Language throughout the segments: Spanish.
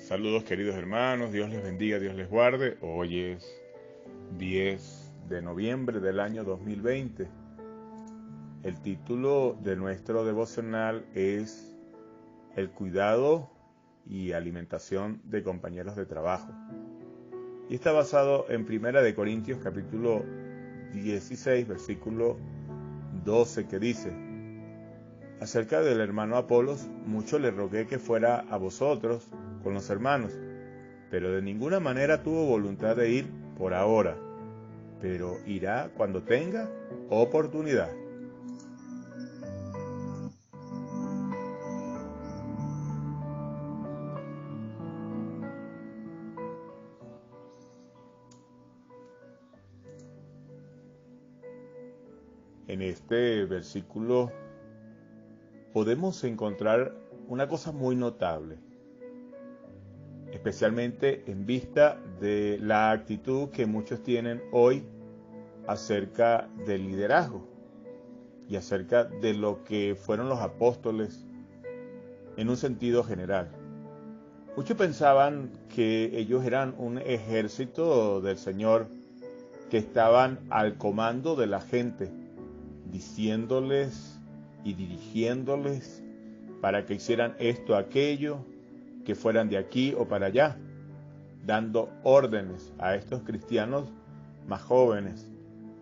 Saludos queridos hermanos, Dios les bendiga, Dios les guarde. Hoy es 10 de noviembre del año 2020. El título de nuestro devocional es El cuidado y alimentación de compañeros de trabajo. Y está basado en 1 Corintios capítulo 16, versículo 12, que dice: Acerca del hermano Apolos, mucho le rogué que fuera a vosotros con los hermanos, pero de ninguna manera tuvo voluntad de ir por ahora, pero irá cuando tenga oportunidad. En este versículo podemos encontrar una cosa muy notable, especialmente en vista de la actitud que muchos tienen hoy acerca del liderazgo y acerca de lo que fueron los apóstoles en un sentido general. Muchos pensaban que ellos eran un ejército del Señor que estaban al comando de la gente, diciéndoles y dirigiéndoles para que hicieran esto, aquello, que fueran de aquí o para allá, dando órdenes a estos cristianos más jóvenes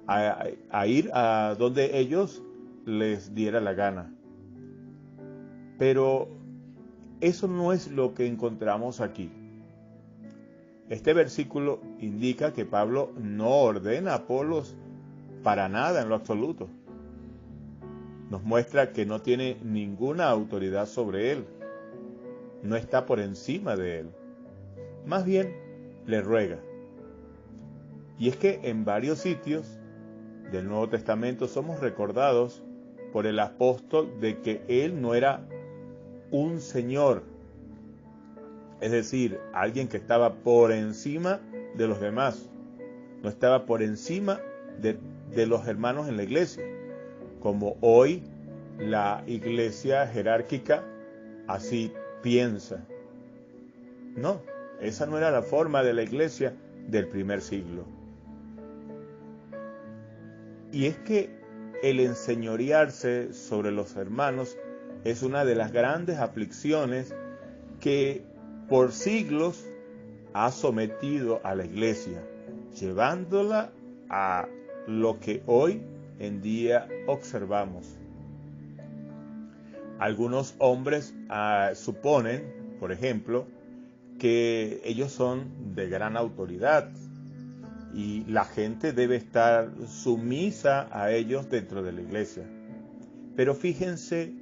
a ir a donde ellos les diera la gana. Pero eso no es lo que encontramos aquí. Este versículo indica que Pablo no ordena a Apolos para nada en lo absoluto. Nos muestra que no tiene ninguna autoridad sobre él. No está por encima de él. Más bien, le ruega. Y es que en varios sitios del Nuevo Testamento somos recordados por el apóstol de que él no era un señor, es decir, alguien que estaba por encima de los demás, no estaba por encima de los hermanos en la iglesia, como hoy la iglesia jerárquica así piensa. No, esa no era la forma de la iglesia del primer siglo. Y es que el enseñorearse sobre los hermanos es una de las grandes aflicciones que por siglos ha sometido a la iglesia, llevándola a lo que hoy en día observamos. Algunos hombres suponen, por ejemplo, que ellos son de gran autoridad y la gente debe estar sumisa a ellos dentro de la iglesia. Pero fíjense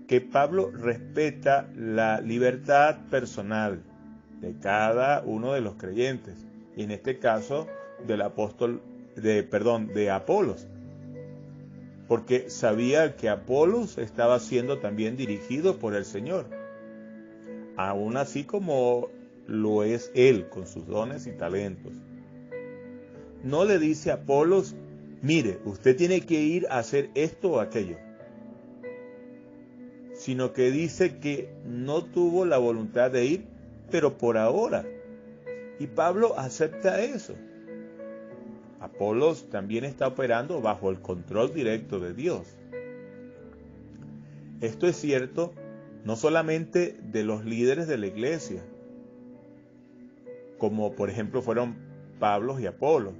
que Pablo respeta la libertad personal de cada uno de los creyentes, y en este caso del de Apolos, porque sabía que Apolos estaba siendo también dirigido por el Señor, aún así como lo es él con sus dones y talentos. No le dice a Apolos: mire, usted tiene que ir a hacer esto o aquello, sino que dice que no tuvo la voluntad de ir, pero por ahora. Y Pablo acepta eso. Apolos también está operando bajo el control directo de Dios. Esto es cierto no solamente de los líderes de la iglesia, como por ejemplo fueron Pablo y Apolos,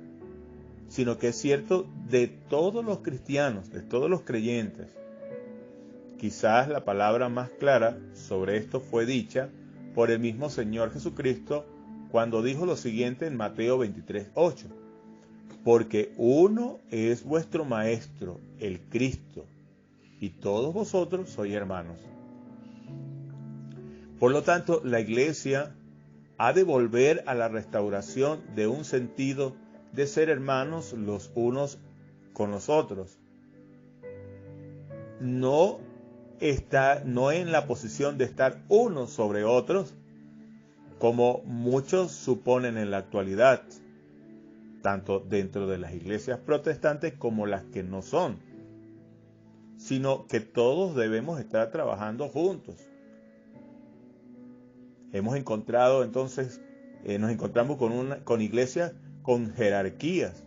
sino que es cierto de todos los cristianos, de todos los creyentes. Quizás la palabra más clara sobre esto fue dicha por el mismo Señor Jesucristo cuando dijo lo siguiente en Mateo 23:8: porque uno es vuestro Maestro, el Cristo, y todos vosotros sois hermanos. Por lo tanto, la iglesia ha de volver a la restauración de un sentido de ser hermanos los unos con los otros. No en la posición de estar unos sobre otros, como muchos suponen en la actualidad, tanto dentro de las iglesias protestantes como las que no son, sino que todos debemos estar trabajando juntos. Hemos encontrado entonces, nos encontramos con iglesias con jerarquías.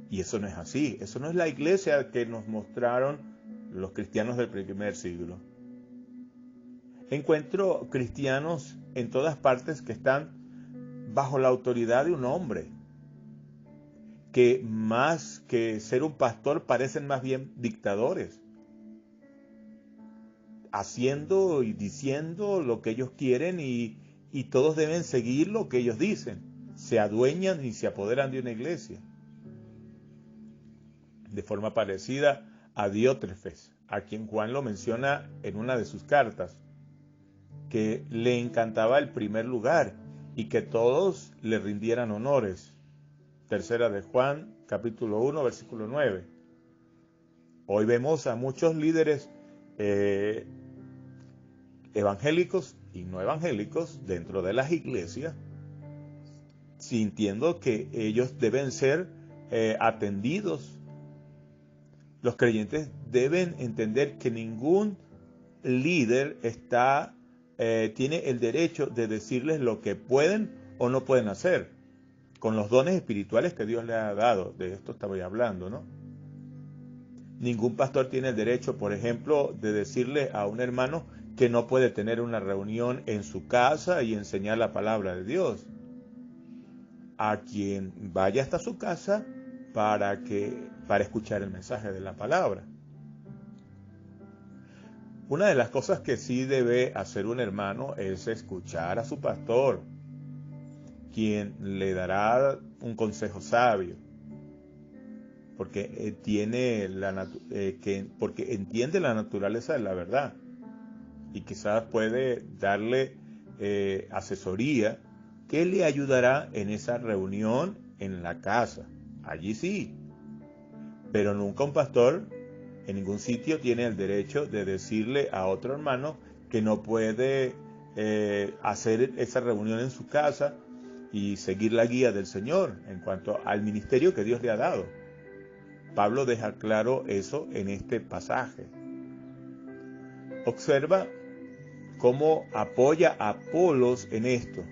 Y eso no es así. Eso no es la iglesia que nos mostraron los cristianos del primer siglo. Encuentro cristianos en todas partes que están bajo la autoridad de un hombre, que más que ser un pastor parecen más bien dictadores, haciendo y diciendo lo que ellos quieren y todos deben seguir lo que ellos dicen. Se adueñan y se apoderan de una iglesia. De forma parecida a Diótrefes, a quien Juan lo menciona en una de sus cartas, que le encantaba el primer lugar y que todos le rindieran honores. Tercera de Juan, capítulo 1, versículo 9. Hoy vemos a muchos líderes evangélicos y no evangélicos dentro de las iglesias, sintiendo que ellos deben ser atendidos. Los creyentes deben entender que ningún líder tiene el derecho de decirles lo que pueden o no pueden hacer, con los dones espirituales que Dios les ha dado. De esto estaba hablando, ¿no? Ningún pastor tiene el derecho, por ejemplo, de decirle a un hermano que no puede tener una reunión en su casa y enseñar la palabra de Dios. A quien vaya hasta su casa para escuchar el mensaje de la palabra. Una de las cosas que sí debe hacer un hermano es escuchar a su pastor, quien le dará un consejo sabio, porque entiende la naturaleza de la verdad y quizás puede darle asesoría que le ayudará en esa reunión en la casa. Allí sí, pero nunca un pastor en ningún sitio tiene el derecho de decirle a otro hermano que no puede hacer esa reunión en su casa y seguir la guía del Señor en cuanto al ministerio que Dios le ha dado. Pablo deja claro eso en este pasaje. Observa cómo apoya a Apolos en esto.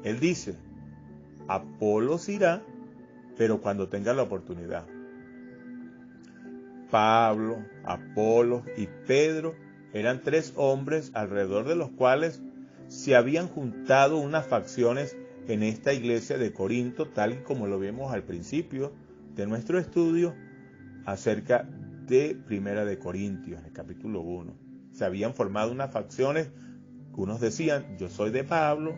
Él dice, Apolos irá, pero cuando tenga la oportunidad. Pablo, Apolos y Pedro eran tres hombres alrededor de los cuales se habían juntado unas facciones en esta iglesia de Corinto, tal y como lo vemos al principio de nuestro estudio acerca de Primera de Corintios, en el capítulo 1. Se habían formado unas facciones, unos decían, yo soy de Pablo,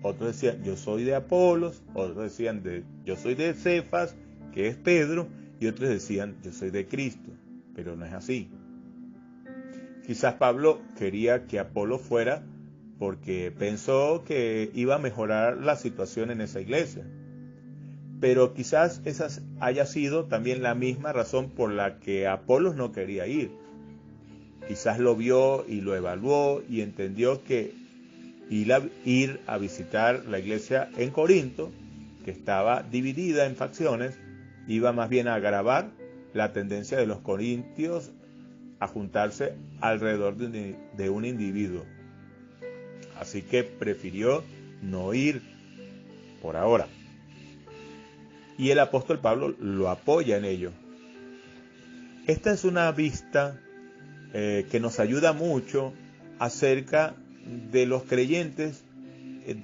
otros decían, yo soy de Apolos, otros decían, yo soy de Cefas, que es Pedro, y otros decían, yo soy de Cristo, pero no es así. Quizás Pablo quería que Apolo fuera porque pensó que iba a mejorar la situación en esa iglesia. Pero quizás esa haya sido también la misma razón por la que Apolos no quería ir. Quizás lo vio y lo evaluó y entendió que ir a visitar la iglesia en Corinto, que estaba dividida en facciones, iba más bien a agravar la tendencia de los corintios a juntarse alrededor de un individuo. Así que prefirió no ir por ahora. Y el apóstol Pablo lo apoya en ello. Esta es una vista que nos ayuda mucho acerca de los creyentes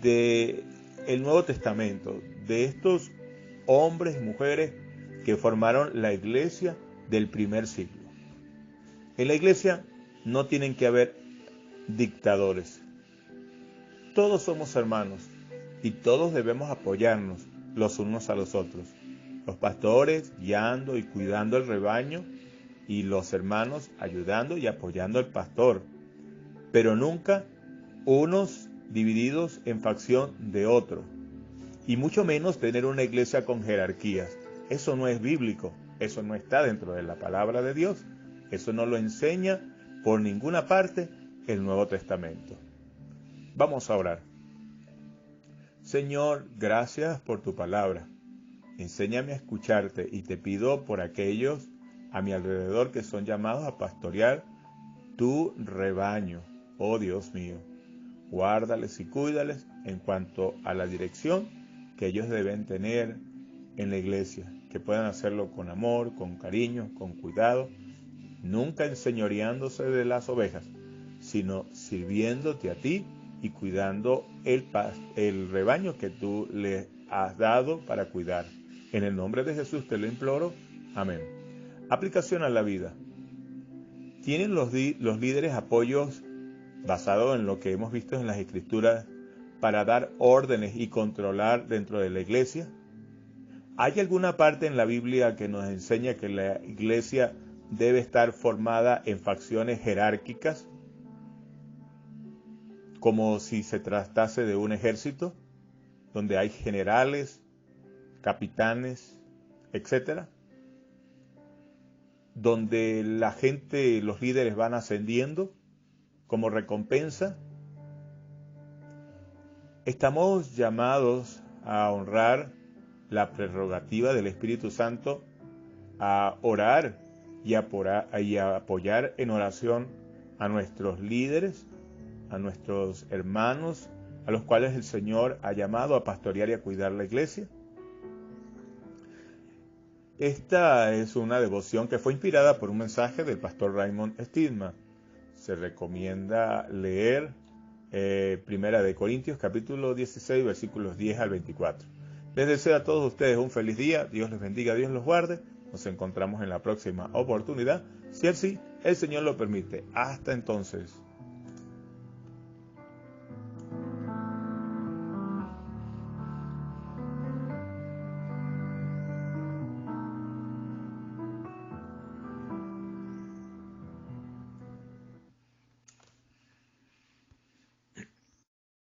del Nuevo Testamento, de estos hombres y mujeres que formaron la iglesia del primer siglo. En la iglesia no tienen que haber dictadores. Todos somos hermanos y todos debemos apoyarnos los unos a los otros. Los pastores guiando y cuidando el rebaño y los hermanos ayudando y apoyando al pastor. Pero nunca unos divididos en facción de otro. Y mucho menos tener una iglesia con jerarquías. Eso no es bíblico. Eso no está dentro de la palabra de Dios. Eso no lo enseña por ninguna parte el Nuevo Testamento. Vamos a orar. Señor, gracias por tu palabra. Enséñame a escucharte y te pido por aquellos a mi alrededor que son llamados a pastorear tu rebaño, oh Dios mío. Guárdales y cuídales en cuanto a la dirección que ellos deben tener en la iglesia, que puedan hacerlo con amor, con cariño, con cuidado, nunca enseñoreándose de las ovejas, sino sirviéndote a ti y cuidando el rebaño que tú les has dado para cuidar. En el nombre de Jesús te lo imploro. Amén. Aplicación a la vida. ¿Tienen los líderes apoyos basados en lo que hemos visto en las Escrituras para dar órdenes y controlar dentro de la iglesia? ¿Hay alguna parte en la Biblia que nos enseña que la iglesia debe estar formada en facciones jerárquicas, como si se tratase de un ejército, donde hay generales, capitanes, etcétera, donde la gente, los líderes van ascendiendo como recompensa? Estamos llamados a honrar la prerrogativa del Espíritu Santo, a orar y a apoyar en oración a nuestros líderes, a nuestros hermanos, a los cuales el Señor ha llamado a pastorear y a cuidar la iglesia. Esta es una devoción que fue inspirada por un mensaje del pastor Raymond Stidman. Se recomienda leer Primera de Corintios, capítulo 16, versículos 10 al 24. Les deseo a todos ustedes un feliz día. Dios les bendiga, Dios los guarde. Nos encontramos en la próxima oportunidad, si así el Señor lo permite. Hasta entonces.